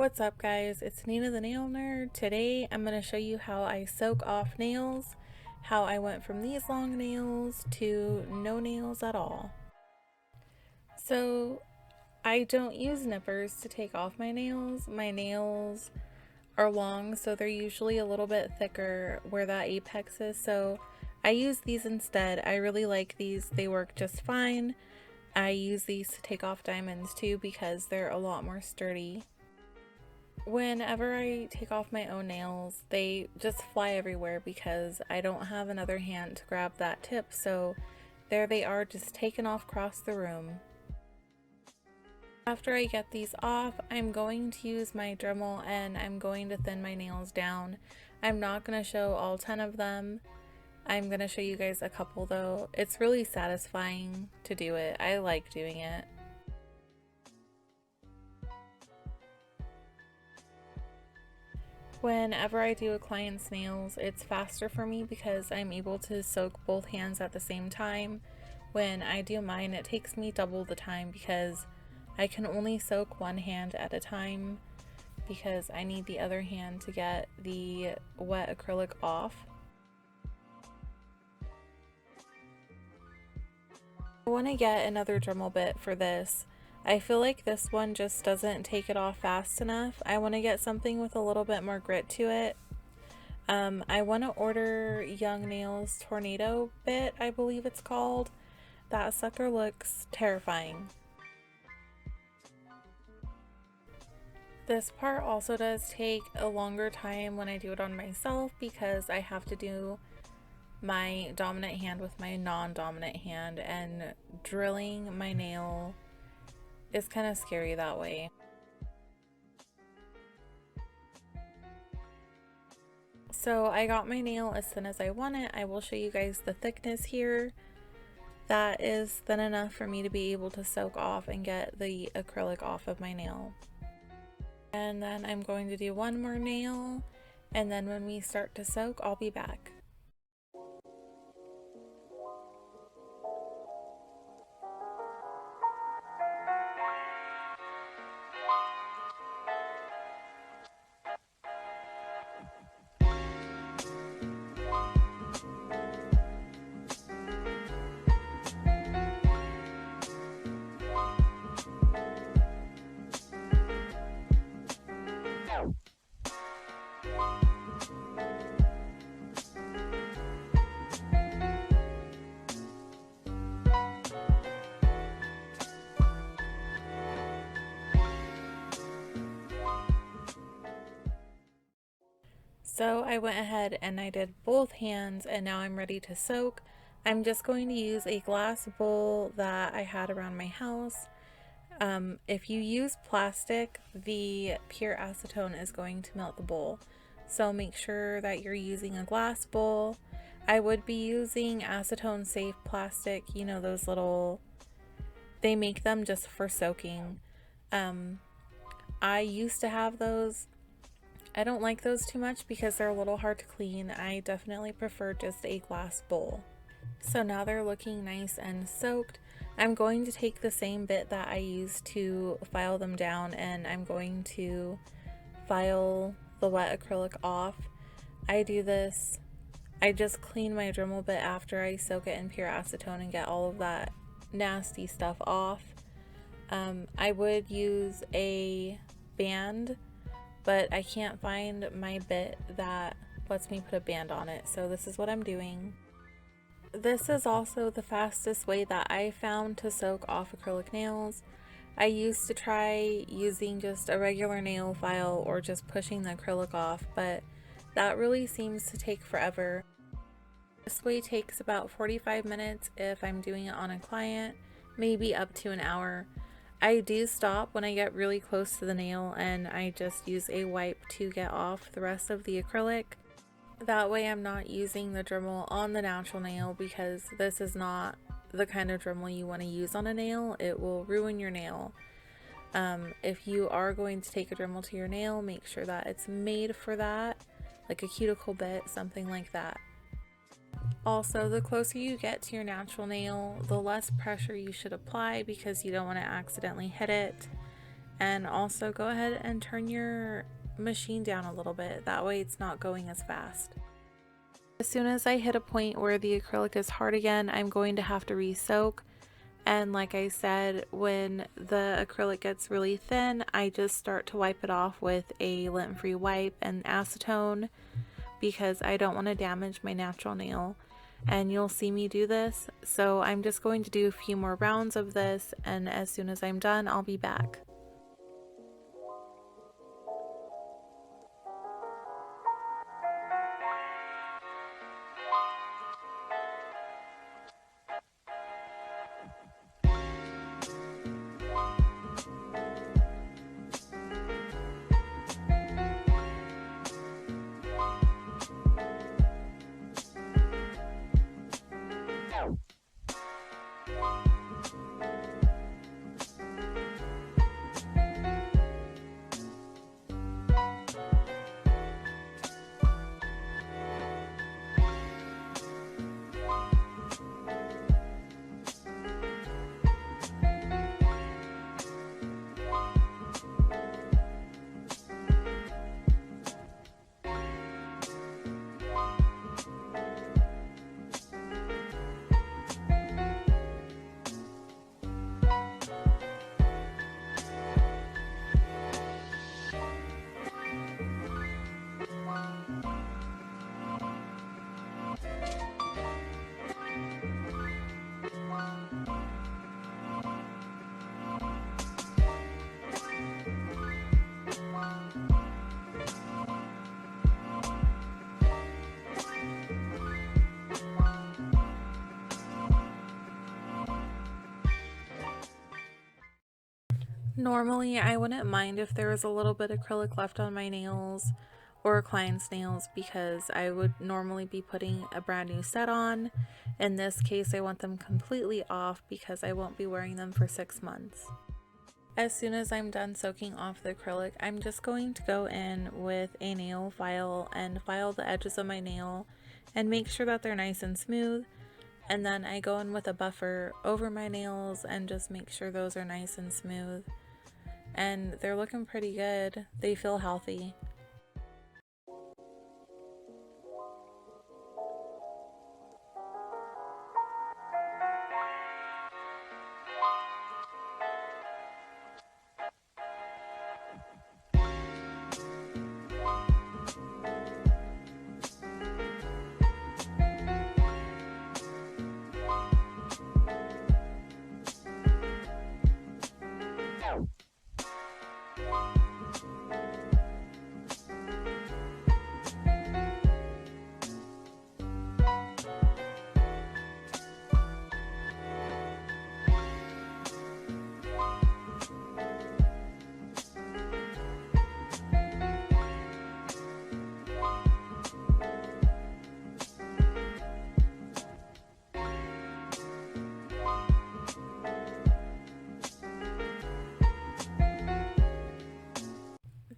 What's up guys, it's Nina the Nail Nerd. Today I'm going to show you how I soak off nails, how I went from these long nails to no nails at all. So I don't use nippers to take off my nails. My nails are long, so they're usually a little bit thicker where that apex is, so I use these instead. I really like these, they work just fine. I use these to take off diamonds too because they're a lot more sturdy. Whenever I take off my own nails, they just fly everywhere because I don't have another hand to grab that tip, so there they are, just taken off across the room. After I get these off, I'm going to use my Dremel and I'm going to thin my nails down. I'm not going to show all 10 of them. I'm going to show you guys a couple though. It's really satisfying to do it. I like doing it. Whenever I do a client's nails, it's faster for me because I'm able to soak both hands at the same time. When I do mine, it takes me double the time because I can only soak one hand at a time because I need the other hand to get the wet acrylic off. I want to get another Dremel bit for this. I feel like this one just doesn't take it off fast enough. I want to get something with a little bit more grit to it. I want to order Young Nails Tornado bit, I believe it's called. That sucker looks terrifying. This part also does take a longer time when I do it on myself because I have to do my dominant hand with my non-dominant hand, and drilling my nail is kind of scary that way. So I got my nail as thin as I want it. I will show you guys the thickness here. That is thin enough for me to be able to soak off and get the acrylic off of my nail. And then I'm going to do one more nail, and then when we start to soak, I'll be back. So I went ahead and I did both hands, and now I'm ready to soak. I'm just going to use a glass bowl that I had around my house. If you use plastic, the pure acetone is going to melt the bowl. So make sure that you're using a glass bowl. I would be using acetone safe plastic, you know, those little, they make them just for soaking. I used to have those. I don't like those too much because they're a little hard to clean. I definitely prefer just a glass bowl. So now they're looking nice and soaked. I'm going to take the same bit that I used to file them down, and I'm going to file the wet acrylic off. I do this, I just clean my Dremel bit after I soak it in pure acetone and get all of that nasty stuff off. I would use a band, but I can't find my bit that lets me put a band on it, so this is what I'm doing. This is also the fastest way that I found to soak off acrylic nails. I used to try using just a regular nail file or just pushing the acrylic off, but that really seems to take forever. This way takes about 45 minutes if I'm doing it on a client, maybe up to an hour. I do stop when I get really close to the nail and I just use a wipe to get off the rest of the acrylic. That way I'm not using the Dremel on the natural nail because this is not the kind of Dremel you want to use on a nail. It will ruin your nail. If you are going to take a Dremel to your nail, make sure that it's made for that, like a cuticle bit, something like that. Also, the closer you get to your natural nail, the less pressure you should apply because you don't want to accidentally hit it. And also go ahead and turn your machine down a little bit. That way it's not going as fast. As soon as I hit a point where the acrylic is hard again, I'm going to have to re-soak. And like I said, when the acrylic gets really thin, I just start to wipe it off with a lint-free wipe and acetone because I don't want to damage my natural nail. And you'll see me do this. So I'm just going to do a few more rounds of this, and as soon as I'm done, I'll be back. Normally, I wouldn't mind if there was a little bit of acrylic left on my nails or a client's nails because I would normally be putting a brand new set on. In this case, I want them completely off because I won't be wearing them for 6 months. As soon as I'm done soaking off the acrylic, I'm just going to go in with a nail file and file the edges of my nail and make sure that they're nice and smooth. And then I go in with a buffer over my nails and just make sure those are nice and smooth. And they're looking pretty good. They feel healthy.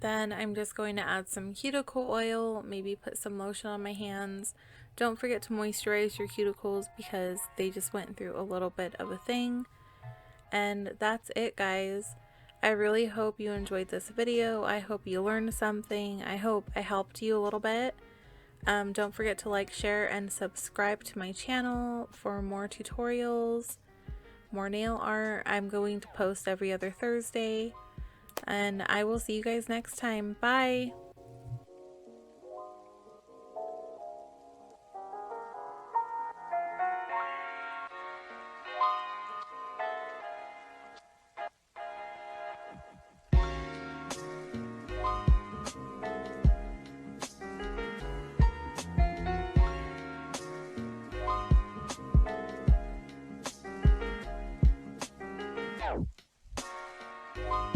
Then I'm just going to add some cuticle oil, maybe put some lotion on my hands. Don't forget to moisturize your cuticles because they just went through a little bit of a thing. And that's it, guys. I really hope you enjoyed this video. I hope you learned something. I hope I helped you a little bit. Don't forget to like, share, and subscribe to my channel for more tutorials, more nail art. I'm going to post every other Thursday. And I will see you guys next time. Bye! Wow.